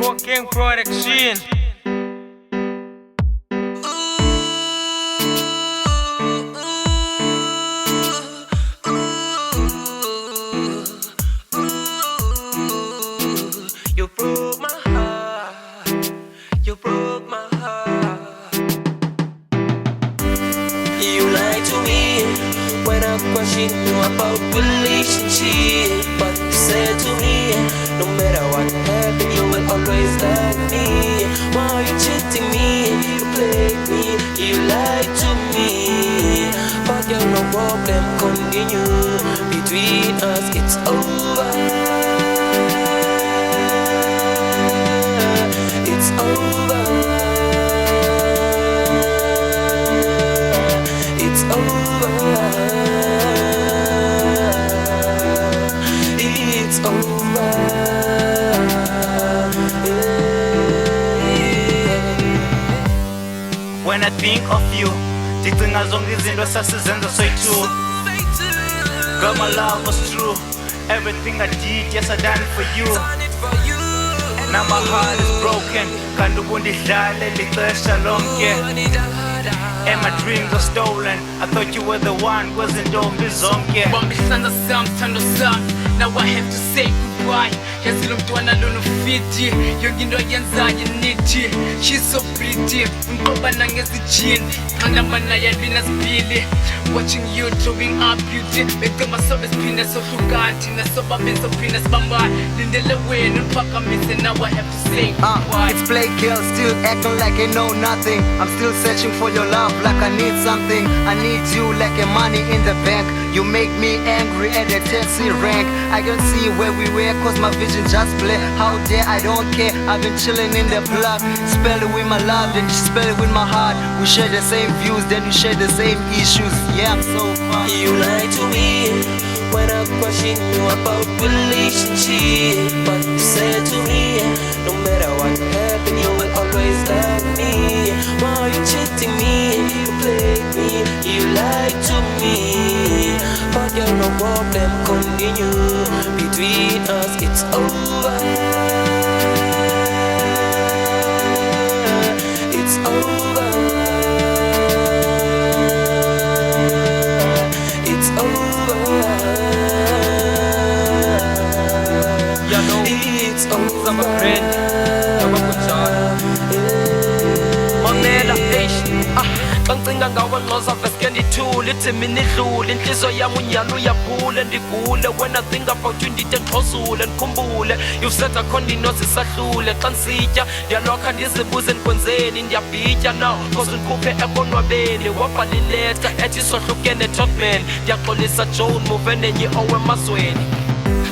Cuking production. You broke my heart. You broke my heart. You lied to me when I questioned you about relationship. But you said to me, no matter what happened, you will always love me. Why are you cheating me? You played me. You lied to me. But you're no problem. Continue between us. It's over. It's over. It's over. It's over. When I think of you, ndicinga zonke izinto sasizenza soyi-two. Girl, my love was true. Everything I did, yes I done it for you. Now my heart is broken. Kanti ubundidlale lixesha lonke. And my dreams are stolen. I thought you were the one, kwezintombi zonke. Bambisana sam, thando sam. Now I have to say goodbye. Yazi lo mntwana lona ufiti. Yonke into ayenzayo nithi. She's so pretty. Mqobana ngezijini. Qandambana yalwina sibili. Watching you drawing up beauty. Becema sobe siphinde sohlukana. Thina sobabili sophinde sibambana. Lindele wena uniphakamise. Now I have to say goodbye. It's play girl, still acting like I know nothing. I'm still searching for your love like I need something. I need you like a money in the bank. You make me angry at a taxi rank. I can see where we were cause my vision just blur. How dare I don't care, I've been chilling in the block. Spell it with my love, then you spell it with my heart. We share the same views, then we share the same issues. Yeah, I'm so far. You lied to me when I questioned you about relationship. But you said to me, no matter what happened, you will always love me. Why are you cheating me? You played me, you lied to me. But you're no problem, continue between us, it's over. It's over. It's over. It's over. My friend, Mamela Kancinga ngawe nxoza veske ndithule ithimi nidlule inhliziyo yami unyalo uyaphule ndigule. When I think about you ndide ndixhozule ndikhumbule. You've said akhona into zisahlule. Xa ndisitya ndiyalokha ndizibuze ndikwenzeni ndiyabhitya now cause ndikhuphe ekonwabeni. Wabhala ileta ethi sohlukene talkman. Ndiyaxolisa Joan move nenye owemazweni.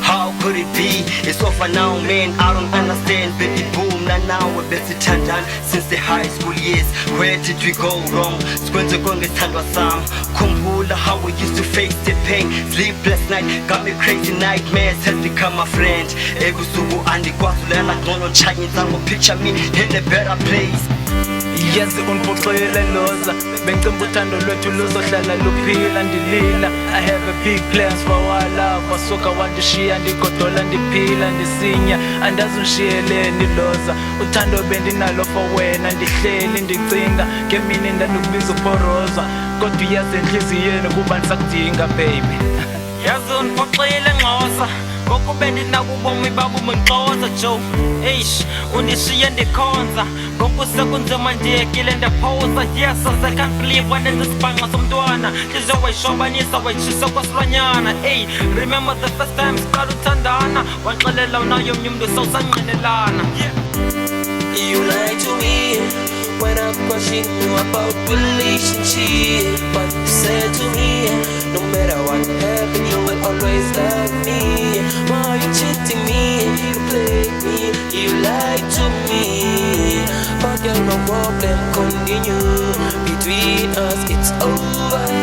How could it be? It's over now, man. I don't understand, baby boom. Now we're busy tandan since the high school years. Where did we go wrong? Skwenze konge thandwa sam. Khumbula how we used to face the pain. Sleepless night got me crazy nightmares. Has become my friend. Ebusuku andikwazulela ngcono tshayinza ngo picture me in a better place. yazi ungiphoxile loza. Bengicimba uthando lwethu luzohlala luphila ndilila. I have a big plans for our love. Wasuka wandishiya ndigodola ndiphila ndisinya. Andazi ungishiyeleni loza. Uthando bendinalo for wena ndihleli ndicinga. Ngemini ndandukubiza uphoroza. Kodwa uyazi enhliziyweni kuba ndisakudinga baby. Yazi ungiphoxile nxoza. Ngoku bendinawo ubomi babo umengixoza Joe. Eish, undishiye ndikhonza. Ngoku sekunzima ndiyekile ndiyaphosa. Yes, I can't believe wanenza isibhanqa somntwana. Nhliziyo wayishobanisa wayitshisa kwasilwanyana. Ey, remember the first time siqala uthandana. Wanxelela unayo omnye umntu sowusangqinelana. You lied to me when I questioned you about relationship. But you said to me, no matter what happened, you will always love me. Why are you cheating me? You played me, you lied to me. But you're no problem, continue between us, it's over.